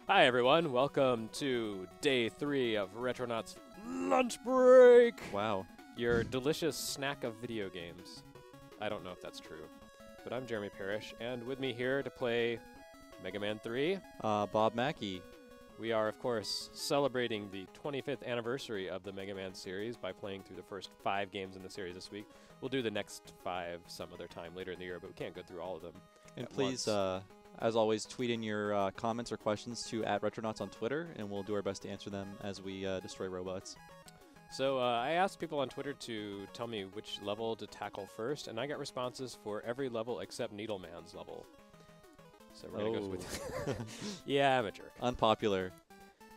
Hi everyone, welcome to day 3 of Retronauts lunch break. Wow. Your delicious snack of video games. I don't know if that's true, but I'm Jeremy Parish, and with me here to play Mega Man 3, Bob Mackey. we are of course celebrating the 25th anniversary of the Mega Man series by playing through the first 5 games in the series this week. We'll do the next 5 some other time later in the year, but we can't go through all of them. And please, as always, tweet in your comments or questions to @Retronauts on Twitter, and we'll do our best to answer them as we destroy robots. So I asked people on Twitter to tell me which level to tackle first, and I got responses for every level except Needleman's level. So we're gonna go with yeah, amateur. Unpopular.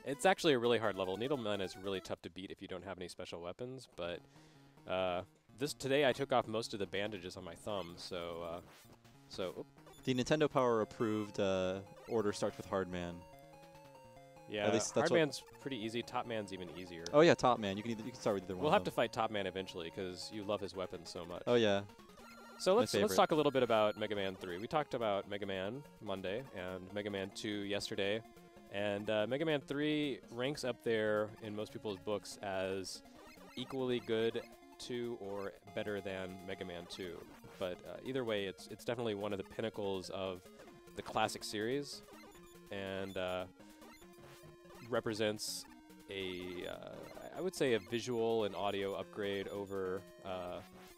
It's actually a really hard level. Needleman is really tough to beat if you don't have any special weapons, but today I took off most of the bandages on my thumb, so The Nintendo Power approved order starts with Hardman. yeah, At least that's Hardman's pretty easy. Top Man's even easier. Oh yeah, Top Man. You can start with either one. We'll of have to them. fight Top Man eventually because you love his weapons so much. Oh yeah. So let's favorite. talk a little bit about Mega Man 3. We talked about Mega Man Monday and Mega Man 2 yesterday, and Mega Man 3 ranks up there in most people's books as equally good to or better than Mega Man 2. But either way, it's definitely one of the pinnacles of the classic series, and represents I would say a visual and audio upgrade over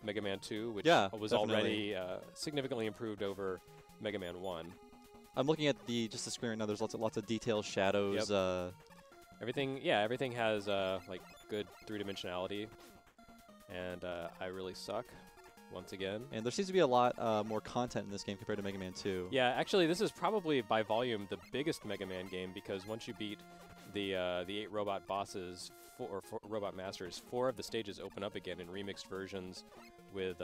Mega Man 2, which was already significantly improved over Mega Man 1. I'm looking at just the screen right now. There's lots of details, shadows. Yep. Everything has like good 3-dimensionality, and I really suck once again. And there seems to be a lot more content in this game compared to Mega Man 2. Yeah, actually, this is probably by volume the biggest Mega Man game, because once you beat the 8 robot bosses or robot masters, 4 of the stages open up again in remixed versions with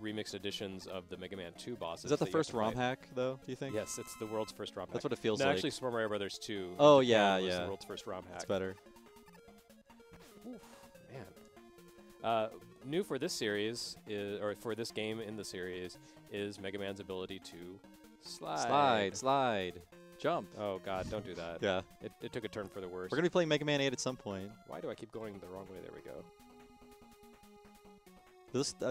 remixed editions of the Mega Man 2 bosses. Is that the first ROM hack, though, do you think? Yes, it's the world's first ROM hack. That's what it feels no, like. actually, Super Mario Brothers 2 Oh, was yeah. the world's first ROM hack. It's better. Oof, man. New for this series, or for this game in the series, is Mega Man's ability to slide. Slide. Jump. Oh, God, don't do that. Yeah. It took a turn for the worse. We're going to be playing Mega Man 8 at some point. Why do I keep going the wrong way? There we go.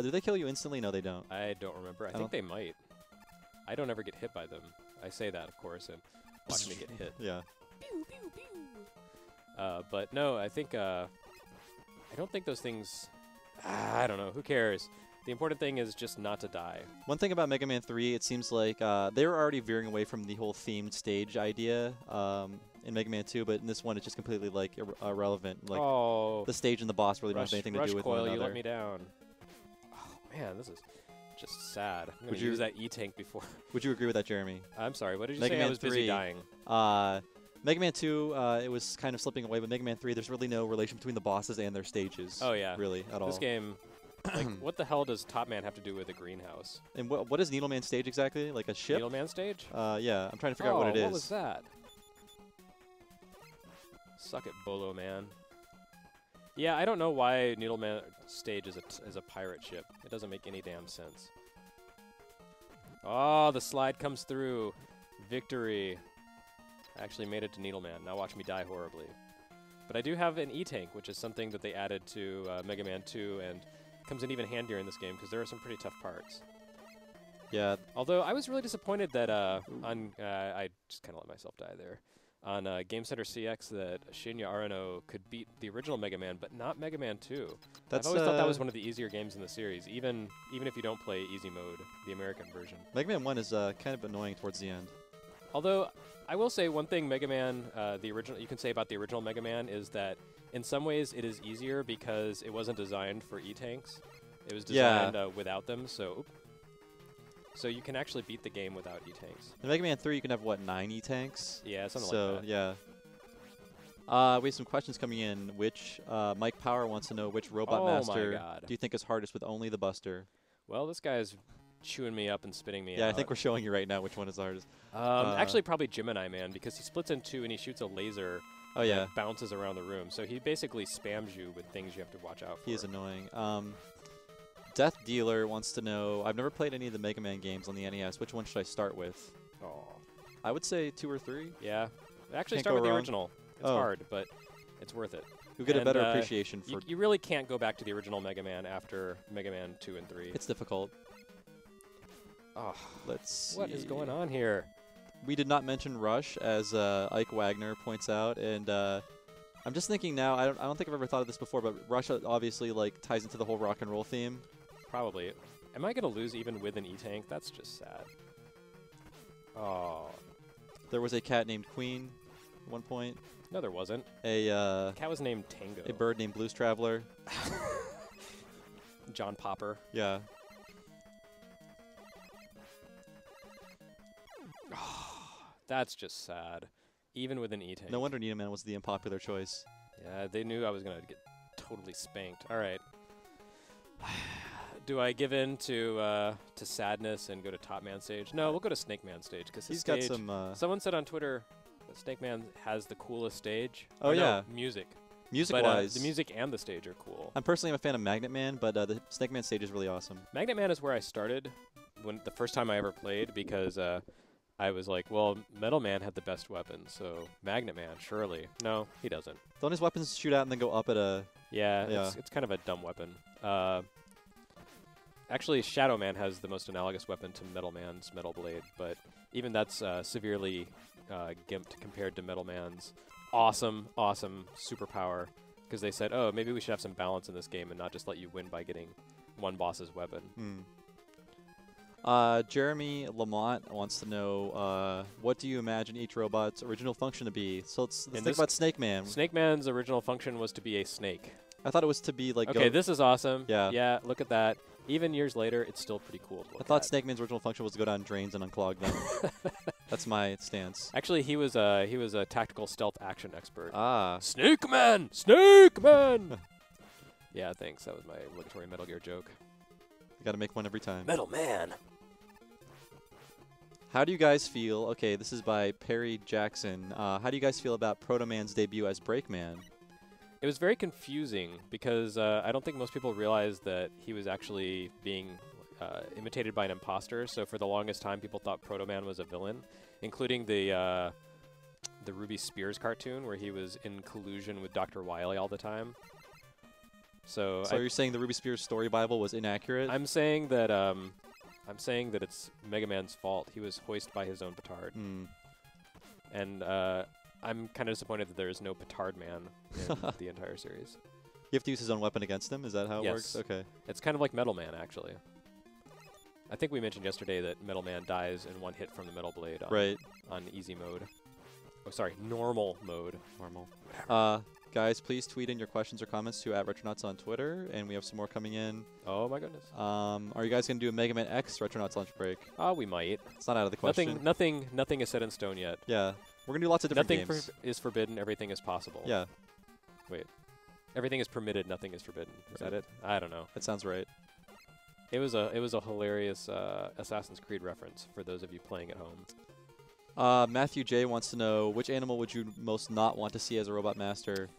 Do they kill you instantly? No, they don't. I don't remember. I think they might. I don't ever get hit by them. I say that, of course, and watch me get hit. Yeah. Pew, pew, pew. But no, I think I don't think those things. I don't know. Who cares? The important thing is just not to die. One thing about Mega Man 3, it seems like they were already veering away from the whole themed stage idea in Mega Man 2, but in this one it's just completely like irrelevant. Like the stage and the boss really don't have anything to do with one another. You let me down. Oh man, this is just sad. I'm going to use that E-Tank before. Would you agree with that, Jeremy? I'm sorry. What did you Mega say? Man I was 3, busy dying. Mega Man 2, it was kind of slipping away, but Mega Man 3, there's really no relation between the bosses and their stages. Oh yeah, really at all. This game. Like, what the hell does Top Man have to do with a greenhouse? And what is Needleman stage exactly? Like a ship? Needleman stage? Yeah, I'm trying to figure out what it is. What was that? Suck it, Bolo Man. Yeah, I don't know why Needleman stage is a pirate ship. It doesn't make any damn sense. Oh, the slide comes through. Victory. I actually made it to Needleman. Now watch me die horribly. But I do have an E-Tank, which is something that they added to Mega Man 2, and comes in even handier in this game because there are some pretty tough parts. Yeah. Although I was really disappointed that I just kind of let myself die there. On Game Center CX, that Shinya Arano could beat the original Mega Man, but not Mega Man 2. I've always thought that was one of the easier games in the series, even if you don't play easy mode, the American version. Mega Man 1 is kind of annoying towards the end. Although I will say one thing, Mega Man, the original, you can say about the original Mega Man is that in some ways it is easier because it wasn't designed for E-Tanks. It was designed without them, so you can actually beat the game without E-Tanks. In Mega Man 3, you can have, what, 9 E-Tanks? Yeah, something like that. Yeah. We have some questions coming in. Mike Power wants to know which Robot Master do you think is hardest with only the Buster? Well, this guy's chewing me up and spitting me out. Yeah, I think we're showing you right now which one is hardest. Actually, probably Gemini Man, because he splits in 2 and he shoots a laser that bounces around the room. So he basically spams you with things you have to watch out for. He is annoying. Death Dealer wants to know, I've never played any of the Mega Man games on the NES. Which one should I start with? Oh. I would say 2 or 3. Yeah. Actually, Can't start go with the wrong. original. It's hard, but it's worth it. You'll get a better appreciation for... You really can't go back to the original Mega Man after Mega Man 2 and 3. It's difficult. Oh, let's see. What is going on here? We did not mention Rush, as Ike Wagner points out, and I'm just thinking now. I don't think I've ever thought of this before, but Rush obviously like ties into the whole rock and roll theme. Probably. Am I gonna lose even with an E-Tank? That's just sad. Oh. There was a cat named Queen at one point. No, there wasn't. A cat was named Tango. A bird named Blues Traveler. John Popper. Yeah. That's just sad. Even with an E-Tank. No wonder Needleman was the unpopular choice. Yeah, they knew I was going to get totally spanked. All right. Do I give in to sadness and go to Top Man stage? No, we'll go to Snake Man stage because he's got some. Someone said on Twitter that Snake Man has the coolest stage. Oh yeah, no, music. Music-wise, the music and the stage are cool. I'm personally a fan of Magnet Man, but the Snake Man stage is really awesome. Magnet Man is where I started when the first time I ever played because I was like, well, Metal Man had the best weapons, so Magnet Man, surely. No, he doesn't. Don't his weapons shoot out and then go up at a... Yeah. It's kind of a dumb weapon. Actually, Shadow Man has the most analogous weapon to Metal Man's Metal Blade, but even that's severely gimped compared to Metal Man's awesome superpower, because they said, oh, maybe we should have some balance in this game and not just let you win by getting one boss's weapon. Jeremy Lamont wants to know, what do you imagine each robot's original function to be? So let's think about Snake Man. Snake Man's original function was to be a snake. I thought it was to be like... Okay, this is awesome. Yeah. Yeah, look at that. Even years later, it's still pretty cool to look at. I thought Snake Man's original function was to go down drains and unclog them. That's my stance. Actually, he was a tactical stealth action expert. Ah. Snake Man! Snake Man! Yeah, thanks. That was my obligatory Metal Gear joke. You gotta make one every time. Metal Man! How do you guys feel? Okay, this is by Perry Jackson. How do you guys feel about Proto Man's debut as Breakman? It was very confusing because I don't think most people realized that he was actually being imitated by an imposter. So for the longest time, people thought Proto Man was a villain, including the Ruby Spears cartoon where he was in collusion with Dr. Wily all the time. So you're saying the Ruby Spears story Bible was inaccurate? I'm saying that it's Mega Man's fault. He was hoisted by his own petard. And I'm kind of disappointed that there is no Petard Man in the entire series. You have to use his own weapon against him? Is that how it works? Okay. It's kind of like Metal Man, actually. I think we mentioned yesterday that Metal Man dies in one hit from the Metal Blade on easy mode. Oh, sorry, normal mode. Normal. Guys, please tweet in your questions or comments to @Retronauts on Twitter, and we have some more coming in. Oh, my goodness. Are you guys going to do a Mega Man X Retronauts lunch break? We might. It's not out of the question. Nothing is set in stone yet. Yeah. We're going to do lots of different games. Nothing is forbidden, everything is possible. Yeah. Wait. Everything is permitted, nothing is forbidden. Is that it? I don't know. That sounds right. It was a hilarious Assassin's Creed reference for those of you playing at home. Matthew J wants to know, which animal would you most not want to see as a robot master?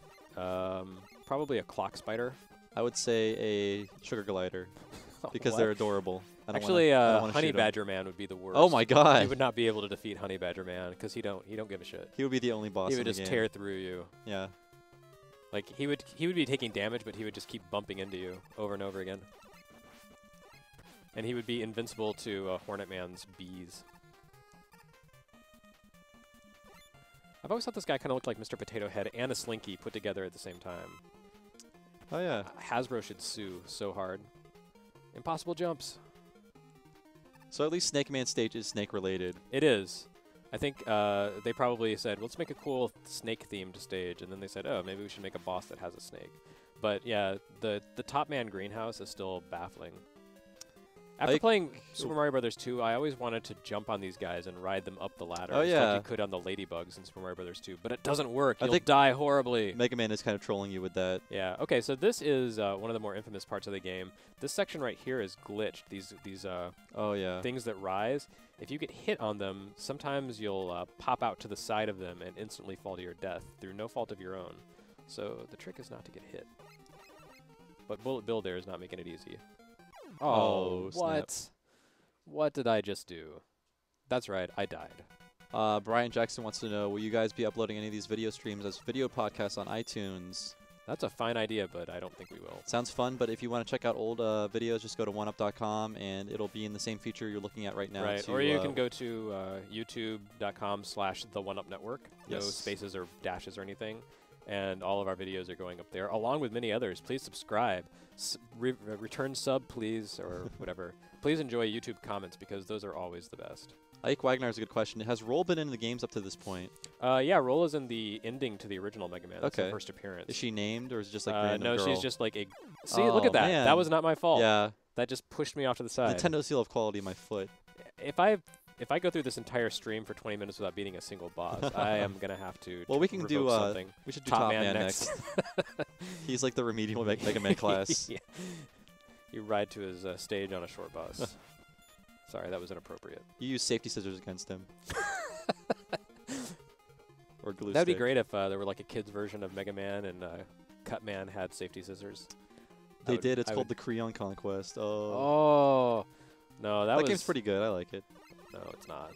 Probably a clock spider. I would say a sugar glider because they're adorable. Actually, Honey Badger Man would be the worst. Oh my god! He would not be able to defeat Honey Badger Man because he don't give a shit. He would be the only boss. He would just tear through you. Yeah. Like he would be taking damage, but he would just keep bumping into you over and over again. And he would be invincible to Hornet Man's bees. I've always thought this guy kind of looked like Mr. Potato Head and a Slinky put together at the same time. Oh yeah. Hasbro should sue so hard. Impossible jumps. So at least Snake Man stage is snake related. It is. I think they probably said, let's make a cool snake-themed stage. And then they said, oh, maybe we should make a boss that has a snake. But yeah, the Top Man greenhouse is still baffling. After playing Super Mario Bros. 2, I always wanted to jump on these guys and ride them up the ladder. Oh, yeah. Like you could on the Ladybugs in Super Mario Bros. 2. But it doesn't work. You'll die horribly. Mega Man is kind of trolling you with that. Yeah. Okay, so this is one of the more infamous parts of the game. This section right here is glitched. These things that rise. If you get hit on them, sometimes you'll pop out to the side of them and instantly fall to your death through no fault of your own. So the trick is not to get hit. But Bullet Bill there is not making it easy. Oh, what? Snap. What did I just do? That's right, I died. Brian Jackson wants to know, will you guys be uploading any of these video streams as video podcasts on iTunes? That's a fine idea, but I don't think we will. Sounds fun, but if you want to check out old videos, just go to oneup.com, and it'll be in the same feature you're looking at right now. Right, or you can go to youtube.com/the1UpNetwork. No spaces or dashes or anything. And all of our videos are going up there, along with many others. Please subscribe. Return sub, please, or whatever. Please enjoy YouTube comments, because those are always the best. Ike Wagner has a good question. Has Roll been in the games up to this point? Yeah, Roll is in the ending to the original Mega Man. That's her first appearance. Is she named, or is it just like random No, girl? she's just like a... See, look at that. Man. That was not my fault. Yeah. That just pushed me off to the side. Nintendo seal of quality in my foot. If I go through this entire stream for 20 minutes without beating a single boss, I am going to have to Well, we can do something. We should do Top Man next. He's like the remedial Mega Man class. Yeah. You ride to his stage on a short bus. Sorry, that was inappropriate. You use safety scissors against him. Or glue That'd stick. be great if there were like a kid's version of Mega Man and Cutman had safety scissors. They did. It's called the Creon Conquest. Oh. No, that game's pretty good. I like it. No, it's not.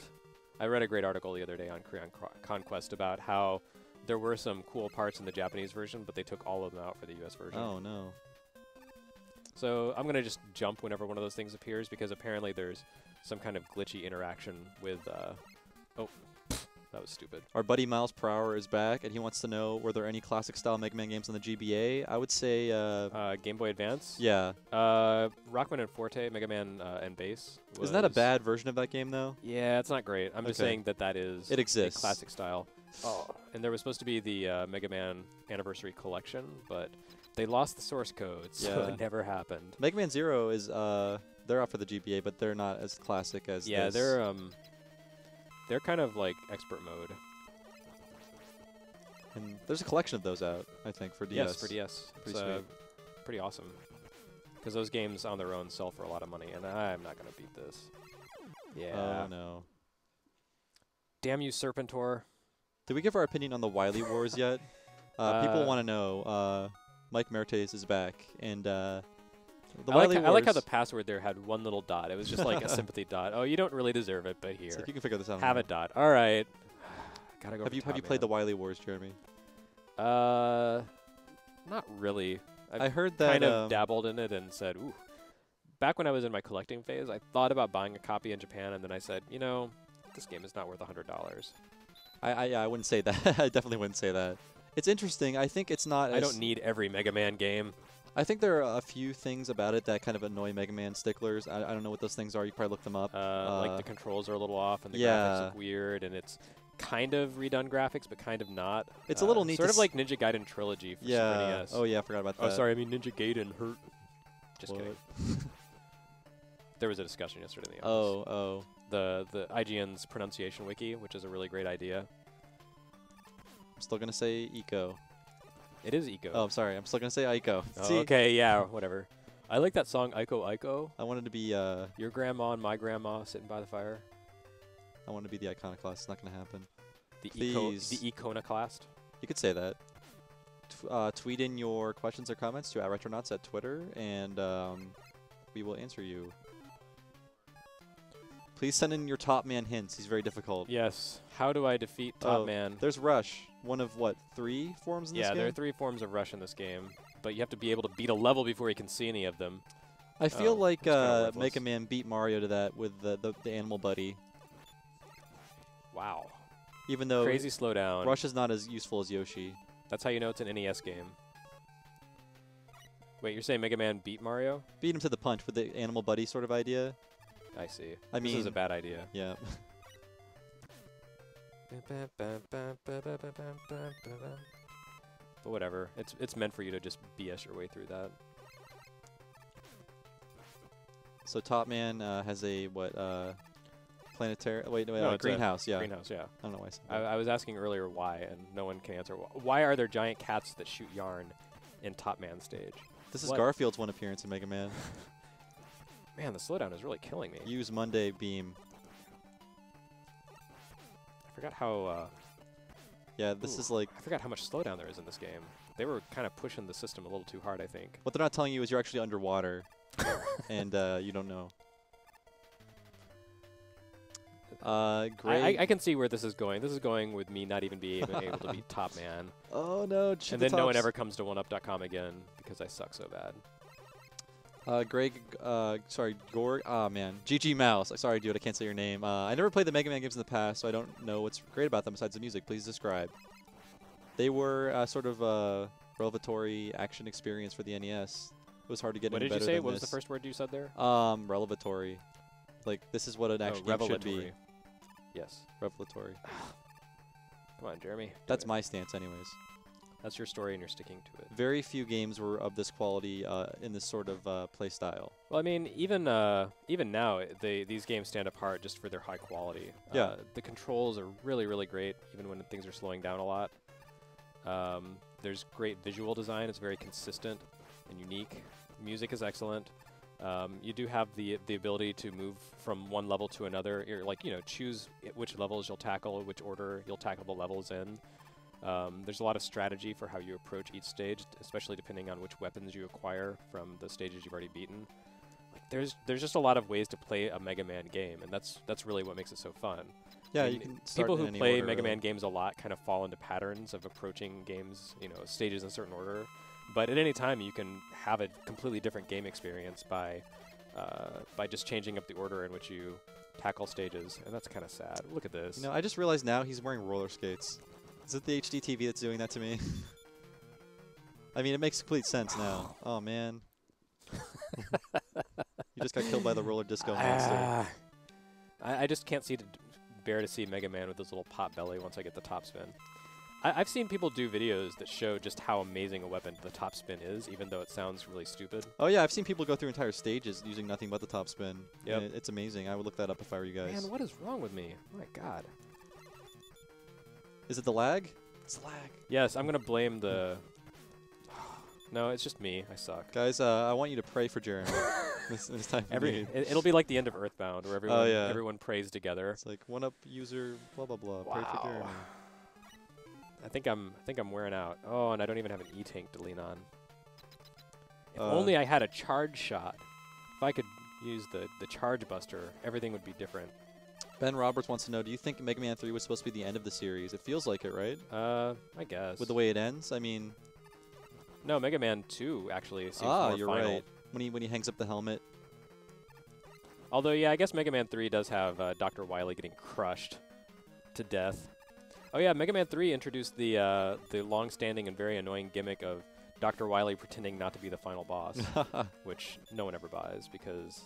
I read a great article the other day on Creon Conquest about how there were some cool parts in the Japanese version, but they took all of them out for the US version. Oh, no. So I'm going to just jump whenever one of those things appears, because apparently there's some kind of glitchy interaction with... oh, that was stupid. Our buddy Miles Per Hour is back, and he wants to know, were there any classic-style Mega Man games on the GBA? I would say... Game Boy Advance? Yeah. Rockman and Forte, Mega Man and Bass. Isn't that a bad version of that game, though? Yeah, it's not great. I'm just saying that is it exists. A classic style. Oh. And there was supposed to be the Mega Man Anniversary Collection, but they lost the source code, so it never happened. Mega Man Zero is... they're out for the GBA, but they're not as classic as this. They're kind of like expert mode. And there's a collection of those out, I think, for DS. Yes, for DS. Pretty sweet. Pretty awesome. Because those games on their own sell for a lot of money, and I'm not going to beat this. Yeah. Oh, no. Damn you, Serpentor. Did we give our opinion on the Wily Wars yet? People want to know. Mike Mertes is back, and... I like how the password there had one little dot. It was just like a sympathy dot. Oh, you don't really deserve it, but here. So you can figure this out. Have a dot. All right. Gotta go. Have you played the Wily Wars, Jeremy? Not really. I heard that kind of dabbled in it and said, "Ooh." Back when I was in my collecting phase, I thought about buying a copy in Japan, and then I said, you know, this game is not worth $100. I wouldn't say that. I definitely wouldn't say that. It's interesting. I think it's not. I don't need every Mega Man game. I think there are a few things about it that kind of annoy Mega Man sticklers. I don't know what those things are. You can probably look them up. Like the controls are a little off, and the graphics look weird, and it's kind of redone graphics, but kind of not. It's a little neat. Sort of like Ninja Gaiden Trilogy for Super NES. Oh, yeah, I forgot about that. Oh, sorry, I mean Ninja Gaiden hurt. Just kidding. There was a discussion yesterday in the office. The IGN's pronunciation wiki, which is a really great idea. I'm still going to say Eco. It is Eco. Oh, I'm sorry. I'm still going to say Ico. Oh, okay, yeah, whatever. I like that song, Ico Ico. I wanted to be... your grandma and my grandma sitting by the fire. I want to be the iconoclast. It's not going to happen. The iconoclast? You could say that. Tweet in your questions or comments to @Retronauts at Twitter, and we will answer you. Please send in your Top Man hints. He's very difficult. Yes. How do I defeat Top Man? There's Rush. One of, what, 3 forms in this game? Yeah, there are 3 forms of Rush in this game. But you have to be able to beat a level before you can see any of them. I feel like Mega Man beat Mario to that with the Animal Buddy. Wow. Even though crazy slowdown. Rush is not as useful as Yoshi. That's how you know it's an NES game. Wait, you're saying Mega Man beat Mario? Beat him to the punch with the Animal Buddy sort of idea. I see. I mean, this is a bad idea. Yeah. But whatever. It's meant for you to just BS your way through that. So Top Man has a planetary? No, greenhouse. Yeah. Greenhouse. Yeah. I don't know why I said that. I was asking earlier why, and no one can answer. Why are there giant cats that shoot yarn in Top Man stage? This is Garfield's one appearance in Mega Man. Man, the slowdown is really killing me. Use Monday Beam. I forgot how... yeah, this is like... I forgot how much slowdown there is in this game. They were kind of pushing the system a little too hard, I think. What they're not telling you is you're actually underwater, and you don't know. Great. I can see where this is going. This is going with me not even being able to beat Top Man. Oh no! And then no one ever comes to oneup.com again because I suck so bad. Sorry, Gorg. Ah, man. GG Mouse. Sorry, dude, I can't say your name. I never played the Mega Man games in the past, so I don't know what's great about them besides the music. Please describe. They were sort of a revelatory action experience for the NES. It was hard to get any better than this. What did you say? What was the first word you said there? Revelatory. Like, this is what an action game should be. Yes. Revelatory. Come on, Jeremy. That's my stance anyways. That's your story and you're sticking to it. Very few games were of this quality in this sort of play style. Well, I mean, even now, these games stand apart just for their high quality. Yeah. The controls are really, really great, even when things are slowing down a lot. There's great visual design. It's very consistent and unique. Music is excellent. You do have the ability to move from one level to another. You're like, choose which levels you'll tackle, which order you'll tackle the levels in. There's a lot of strategy for how you approach each stage, especially depending on which weapons you acquire from the stages you've already beaten. Like, there's just a lot of ways to play a Mega Man game, and that's really what makes it so fun. Yeah, you can start people in who any play order, Mega really. Man games a lot kind of fall into patterns of approaching games, stages in a certain order. But at any time, you can have a completely different game experience by just changing up the order in which you tackle stages, and that's kind of sad. Look at this. I just realized now he's wearing roller skates. Is it the HD TV that's doing that to me? I mean, it makes complete sense now. Oh, man. You just got killed by the roller disco monster. I just can't bear to see Mega Man with his little pot belly once I get the top spin. I've seen people do videos that show just how amazing a weapon the top spin is, even though it sounds really stupid. Oh, yeah, I've seen people go through entire stages using nothing but the top spin. Yep. It's amazing. I would look that up if I were you guys. Man, what is wrong with me? Oh, my God. Is it the lag? It's the lag. Yes, I'm going to blame the... No, it's just me. I suck. Guys, I want you to pray for Jeremy this time. It'll be like the end of Earthbound, where everyone prays together. It's like, one up user, blah, blah, blah. Wow. Pray for Jeremy. I think I'm wearing out. Oh, and I don't even have an E-Tank to lean on. If only I had a charge shot. If I could use the charge buster, everything would be different. Ben Roberts wants to know, do you think Mega Man 3 was supposed to be the end of the series? It feels like it, right? I guess. With the way it ends? I mean... No, Mega Man 2 actually seems more you're final. Right. When he hangs up the helmet. Although, yeah, I guess Mega Man 3 does have Dr. Wily getting crushed to death. Oh yeah, Mega Man 3 introduced the long-standing and very annoying gimmick of Dr. Wily pretending not to be the final boss, which no one ever buys because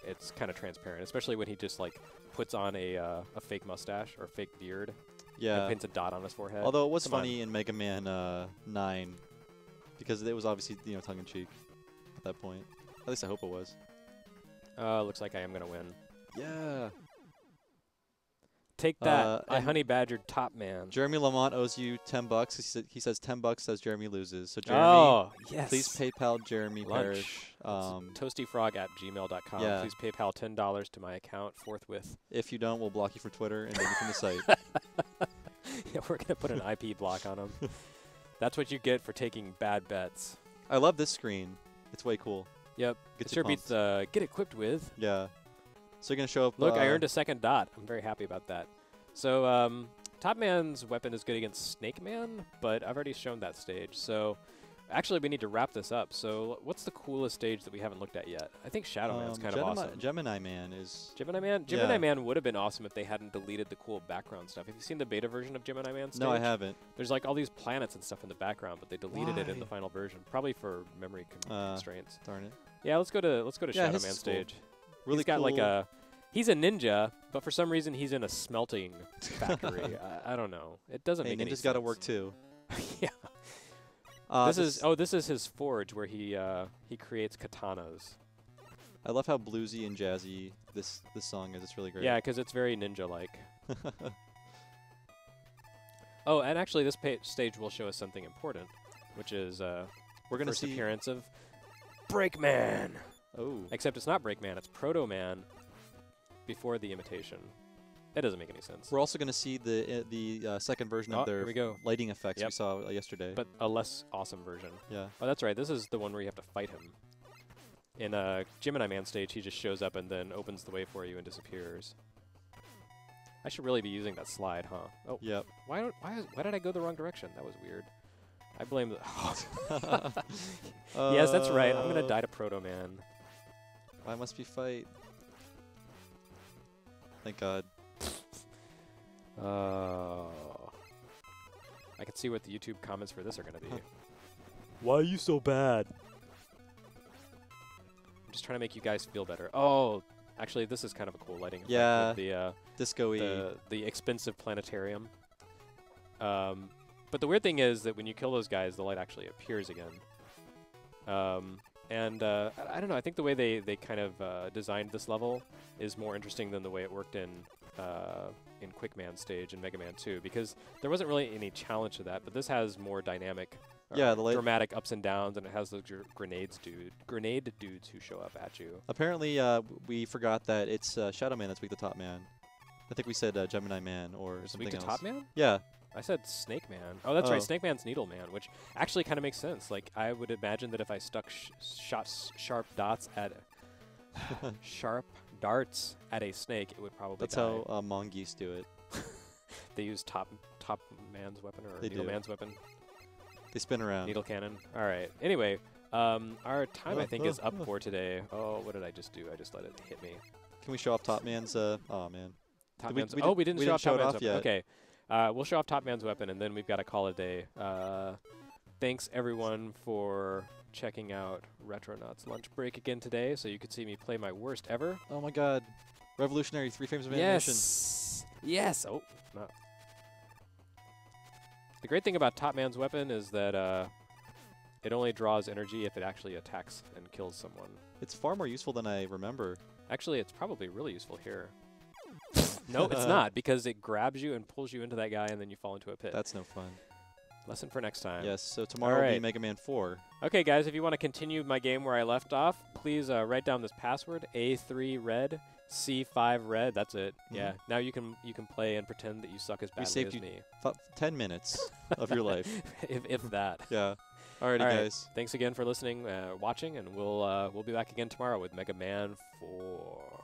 it's kind of transparent, especially when he just like puts on a fake mustache or fake beard. Yeah. And paints a dot on his forehead. Although it was funny in Mega Man 9 because it was obviously tongue-in-cheek at that point. At least I hope it was. Looks like I am gonna win. Yeah. Take that! I honey badgered Top Man. Jeremy Lamont owes you $10. He says $10 says Jeremy loses. So Jeremy, yes. Please PayPal Jeremy Parish. ToastyFrog@gmail.com. Yeah. Please PayPal $10 to my account forthwith. If you don't, we'll block you for Twitter and then you from the site. Yeah, we're gonna put an IP block on him. That's what you get for taking bad bets. I love this screen. It's way cool. Yep. It sure beats get equipped with. Yeah. So you're going to show up... Look, I earned a second dot. I'm very happy about that. So, Top Man's weapon is good against Snake Man, but I've already shown that stage. So, actually, we need to wrap this up. So, what's the coolest stage that we haven't looked at yet? I think Shadow Man's kind of awesome. Gemini Man is... Gemini Man? Gemini Man would have been awesome if they hadn't deleted the cool background stuff. Have you seen the beta version of Gemini Man stage? No, I haven't. There's like all these planets and stuff in the background, but they deleted it in the final version. Probably for memory constraints. Darn it. Yeah, let's go to Shadow Man stage. Really he's got like a... He's a ninja, but for some reason he's in a smelting factory. I don't know. It doesn't make any sense. Ninja's got to work too. Yeah. This is his forge where he creates katanas. I love how bluesy and jazzy this song is. It's really great. Yeah, because it's very ninja-like. Oh, and actually this stage will show us something important, which is we're gonna first see appearance of Breakman. Oh. Except it's not Breakman, it's Proto Man. Before the imitation. That doesn't make any sense. We're also going to see the second version of their lighting effects we saw yesterday. But a less awesome version. Yeah. Oh, that's right. This is the one where you have to fight him. In a Gemini Man stage, he just shows up and then opens the way for you and disappears. I should really be using that slide, huh? Oh, yep. Why did I go the wrong direction? That was weird. I blame the... Yes, that's right. I'm going to die to Proto Man. Why must we fight? Thank God. I can see what the YouTube comments for this are going to be. Why are you so bad? I'm just trying to make you guys feel better. Oh, actually, this is kind of a cool lighting effect. Yeah, with the disco-y. The expensive planetarium. But the weird thing is that when you kill those guys, the light actually appears again. I don't know. I think the way they kind of designed this level is more interesting than the way it worked in Quick Man stage and Mega Man 2, because there wasn't really any challenge to that. But this has more dynamic, dramatic ups and downs, and it has those grenade dudes who show up at you. Apparently, we forgot that it's Shadow Man that's weak to Top Man. I think we said Gemini Man or something else. Weak to Top Man? Yeah. I said Snake Man. Oh, that's right. Snake Man's Needle Man, which actually kind of makes sense. Like, I would imagine that if I stuck sharp darts at a snake, it would probably That's die. how mongoose do it. They use Top Man's weapon or They Needle do. Man's weapon. They spin around. Needle cannon. All right. Anyway, our time, I think, is up for today. Oh, what did I just do? I just let it hit me. Can we show off Top Man's? Oh, man. We didn't show off Top Man's weapon. Okay. We'll show off Top Man's weapon, and then we've got to call it a day. Thanks, everyone, for checking out Retronauts Lunch Break again today, so you could see me play my worst ever. Oh, my God. Revolutionary 3 frames of animation. Yes. Oh, no. The great thing about Top Man's weapon is that it only draws energy if it actually attacks and kills someone. It's far more useful than I remember. Actually, it's probably really useful here. No, it's not, because it grabs you and pulls you into that guy, and then you fall into a pit. That's no fun. Lesson for next time. Yes, so tomorrow will be Mega Man 4. Okay, guys, if you want to continue my game where I left off, please write down this password, A3red, C5 red. That's it. Yeah. Now you can play and pretend that you suck as badly as me. 10 minutes of your life. if that. Yeah. Alrighty, guys. Thanks again for listening, watching, and we'll be back again tomorrow with Mega Man 4.